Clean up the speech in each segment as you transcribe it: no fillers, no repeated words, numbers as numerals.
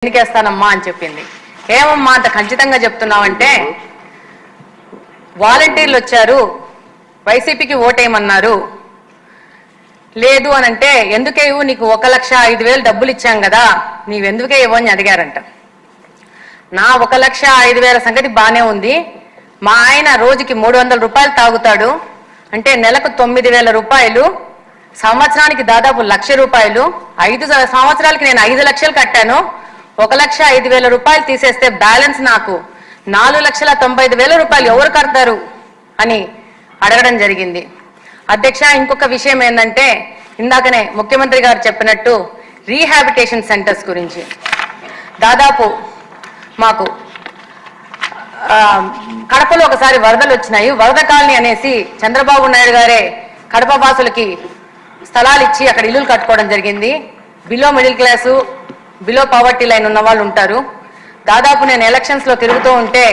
ఎన్నికేస్తానమ్మా అని చెప్పింది. ఏమమ్మా అంత ఖచ్చితంగా చెప్తున్నావంటే, వాలంటీర్లు వచ్చారు, వైసీపీకి ఓటేయమన్నారు, లేదు అని అంటే ఎందుకేవు, నీకు 1,05,000 డబ్బులు ఇచ్చాం కదా, నీవెందుకే ఇవ్వు అని అడిగారంట. నా 1,05,000 సంగతి బానే ఉంది, మా ఆయన రోజుకి 300 రూపాయలు తాగుతాడు, అంటే నెలకు 9,000 రూపాయలు, సంవత్సరానికి దాదాపు 1,00,000 రూపాయలు, 5 సంవత్సరాలకి నేను 5 లక్షలు కట్టాను, 1,05,000 రూపాయలు తీసేస్తే బ్యాలెన్స్ నాకు 4,95,000 రూపాయలు ఎవరు కడతారు అని అడగడం జరిగింది. అధ్యక్ష, ఇంకొక విషయం ఏంటంటే, ఇందాకనే ముఖ్యమంత్రి గారు చెప్పినట్టు రీహాబిటేషన్ సెంటర్స్ గురించి దాదాపు మాకు కడపలో ఒకసారి వరదలు వచ్చినాయి. వరద కాలనీ అనేసి చంద్రబాబు నాయుడు గారే కడప వాసులకి స్థలాలు ఇచ్చి అక్కడ ఇల్లులు కట్టుకోవడం జరిగింది. Below middle class, below poverty line ఉన్న వాళ్ళు ఉంటారు. దాదాపు నేను ఎలక్షన్స్ లో తిరుగుతూ ఉంటే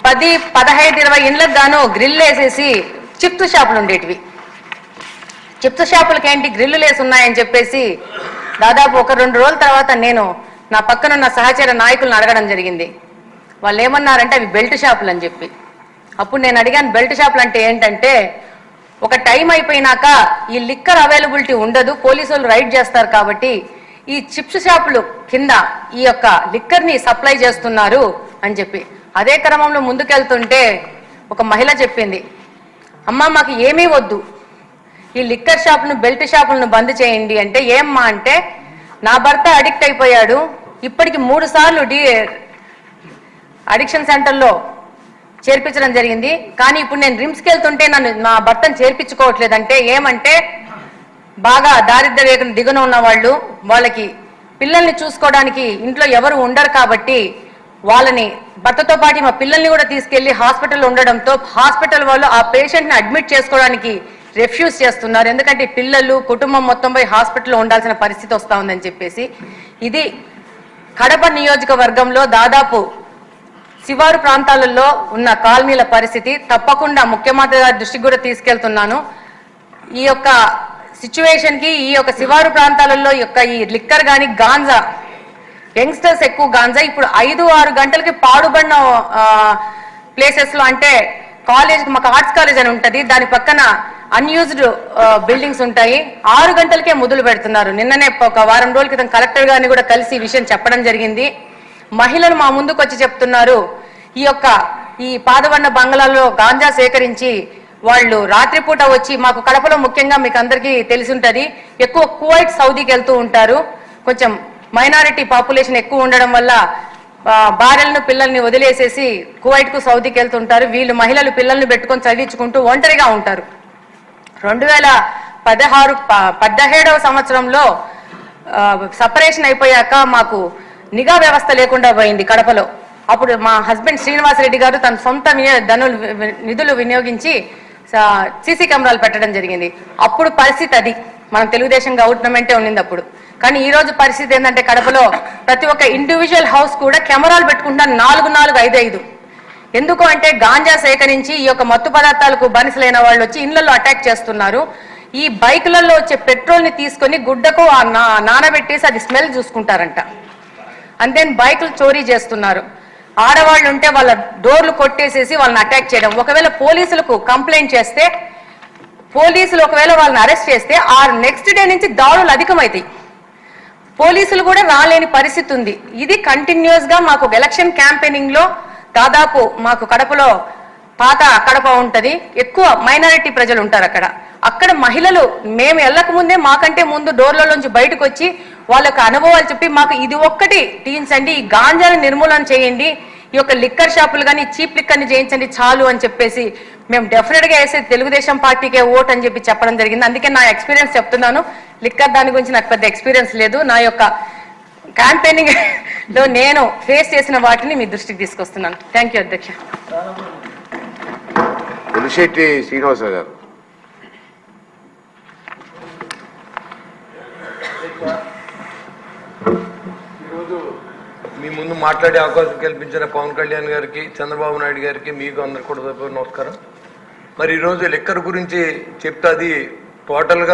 10, 15, 20 ఇండ్లకు గాను గ్రిల్ వేసేసి చిప్స్ షాపులు ఉండేటివి. చిప్స్ షాపులకి ఏంటి గ్రిల్లు లేసి ఉన్నాయని చెప్పేసి దాదాపు 1-2 రోజుల తర్వాత నేను నా పక్కనున్న సహచర నాయకులను అడగడం జరిగింది. వాళ్ళు ఏమన్నారంటే అవి బెల్ట్ షాపులు అని చెప్పి. అప్పుడు నేను అడిగాను, బెల్ట్ షాపులు అంటే ఏంటంటే, ఒక టైం అయిపోయినాక ఈ లిక్కర్ అవైలబిలిటీ ఉండదు, పోలీసు వాళ్ళు రైడ్ చేస్తారు కాబట్టి ఈ చిప్స్ షాపులు కింద ఈ యొక్క లిక్కర్ని సప్లై చేస్తున్నారు అని చెప్పి. అదే క్రమంలో ముందుకెళ్తుంటే ఒక మహిళ చెప్పింది, అమ్మ మాకు ఏమీ వద్దు, ఈ లిక్కర్ షాపును బెల్ట్ షాపులను బంద్ చేయండి అంటే, ఏమ్మా అంటే, నా భర్త అడిక్ట్ అయిపోయాడు, ఇప్పటికి 3 సార్లు అడిక్షన్ సెంటర్లో చేర్పించడం జరిగింది, కానీ ఇప్పుడు నేను రిమ్స్కి వెళ్తుంటే నా భర్తను చేర్పించుకోవట్లేదంటే, ఏమంటే బాగా దారిద్ర్య రేఖ దిగున ఉన్న వాళ్ళు, వాళ్ళకి పిల్లల్ని చూసుకోవడానికి ఇంట్లో ఎవరు ఉండరు కాబట్టి వాళ్ళని భర్తతో పాటు మా పిల్లల్ని కూడా తీసుకెళ్లి హాస్పిటల్లో ఉండడంతో హాస్పిటల్ వాళ్ళు ఆ పేషెంట్ని అడ్మిట్ చేసుకోవడానికి రిఫ్యూజ్ చేస్తున్నారు. ఎందుకంటే పిల్లలు కుటుంబం మొత్తం పోయి హాస్పిటల్లో ఉండాల్సిన పరిస్థితి వస్తూ ఉందని చెప్పేసి. ఇది కడప నియోజకవర్గంలో దాదాపు శివారు ప్రాంతాలలో ఉన్న కాలనీల పరిస్థితి. తప్పకుండా ముఖ్యమంత్రి గారి దృష్టికి కూడా తీసుకెళ్తున్నాను. ఈ యొక్క సిచ్యువేషన్కి ఈ యొక్క శివారు ప్రాంతాలలో ఈ లిక్కర్ కానీ గాంజా, యంగ్స్టర్స్ ఎక్కువ గాంజా ఇప్పుడు 5-6 గంటలకి పాడుబడిన ప్లేసెస్లో, అంటే కాలేజ్కి, మాకు ఆర్ట్స్ కాలేజ్ అని ఉంటుంది, దాని పక్కన అన్యూజ్డ్ బిల్డింగ్స్ ఉంటాయి, 6 గంటలకే మొదలు పెడుతున్నారు. నిన్ననే ఒక వారం రోజుల క్రితం కలెక్టర్ గారిని కూడా కలిసి ఈ విషయం చెప్పడం జరిగింది. మహిళలు మా ముందుకు వచ్చి చెప్తున్నారు, ఈ పాదవన్న బంగ్లాలో గాంజా సేకరించి వాళ్ళు రాత్రిపూట వచ్చి, మాకు కడపలో ముఖ్యంగా మీకు అందరికీ తెలిసి ఉంటుంది, ఎక్కువ కువైట్ సౌదీకి వెళ్తూ ఉంటారు, కొంచెం మైనారిటీ పాపులేషన్ ఎక్కువ ఉండడం వల్ల భార్యలను పిల్లల్ని వదిలేసేసి కువైట్కు సౌదీకి వెళ్తుంటారు. వీళ్ళు మహిళలు పిల్లల్ని పెట్టుకొని చదివించుకుంటూ ఒంటరిగా ఉంటారు. 2017వ సంవత్సరంలో సపరేషన్ అయిపోయాక మాకు నిఘా వ్యవస్థ లేకుండా పోయింది కడపలో. అప్పుడు మా హస్బెండ్ శ్రీనివాసరెడ్డి గారు తన సొంత నిధులు వినియోగించి సీసీ కెమెరాలు పెట్టడం జరిగింది. అప్పుడు పరిస్థితి అది, మనం తెలుగుదేశం గవర్నమెంటే ఉండింది అప్పుడు. కానీ ఈ రోజు పరిస్థితి ఏంటంటే, కడపలో ప్రతి ఒక్క ఇండివిజువల్ హౌస్ కూడా కెమెరాలు పెట్టుకుంటారు, 4-4, 5-5. ఎందుకు అంటే గాంజా సేకరించి ఈ యొక్క మత్తు పదార్థాలకు బానిసలైన వాళ్ళు వచ్చి ఇళ్లలో అటాక్ చేస్తున్నారు. ఈ బైకులలో వచ్చే పెట్రోల్ని తీసుకొని గుడ్డకు నానబెట్టేసి అది స్మెల్ చూసుకుంటారంట. అండ్ దెన్ బైకులు చోరీ చేస్తున్నారు. ఆడవాళ్ళు ఉంటే వాళ్ళ డోర్లు కొట్టేసేసి వాళ్ళని అటాక్ చేయడం. ఒకవేళ పోలీసులకు కంప్లైంట్ చేస్తే, పోలీసులు ఒకవేళ వాళ్ళని అరెస్ట్ చేస్తే ఆ నెక్స్ట్ డే నుంచి దాడులు అధికమవుతాయి. పోలీసులు కూడా రాలేని పరిస్థితి ఉంది. ఇది కంటిన్యూస్ గా మాకు ఎలక్షన్ క్యాంపెయినింగ్ లో దాదాపు మాకు కడపలో పాత కడప ఉంటది, ఎక్కువ మైనారిటీ ప్రజలు ఉంటారు అక్కడ మహిళలు మేము వెళ్ళక ముందే మాకంటే ముందు డోర్లలోంచి బయటకు వచ్చి వాళ్ళకి అనుభవాలు చెప్పి, మాకు ఇది ఒక్కటి తీయించండి, ఈ గాంజాని నిర్మూలన చేయండి, ఈ యొక్క లిక్కర్ షాపులు కానీ చీప్ లిక్కర్ని చేయించండి చాలు అని చెప్పేసి మేము డెఫినెట్గా వేసే తెలుగుదేశం పార్టీకే ఓట్ అని చెప్పి చెప్పడం జరిగింది. అందుకే నా ఎక్స్పీరియన్స్ చెప్తున్నాను. లిక్కర్ దాని గురించి నాకు పెద్ద ఎక్స్పీరియన్స్ లేదు. నా యొక్క క్యాంపెయినింగ్ లో నేను ఫేస్ చేసిన వాటిని మీ దృష్టికి తీసుకొస్తున్నాను. థ్యాంక్ యూ అధ్యక్ష. పులిశెట్టి శ్రీనివాసరావు గారు. ఈరోజు మీ ముందు మాట్లాడే అవకాశం కల్పించిన పవన్ కళ్యాణ్ గారికి, చంద్రబాబు నాయుడు గారికి, మీకు అందరికి కూడా నమస్కారం. మరి ఈరోజు లిక్కర్ గురించి చెప్తే అది టోటల్గా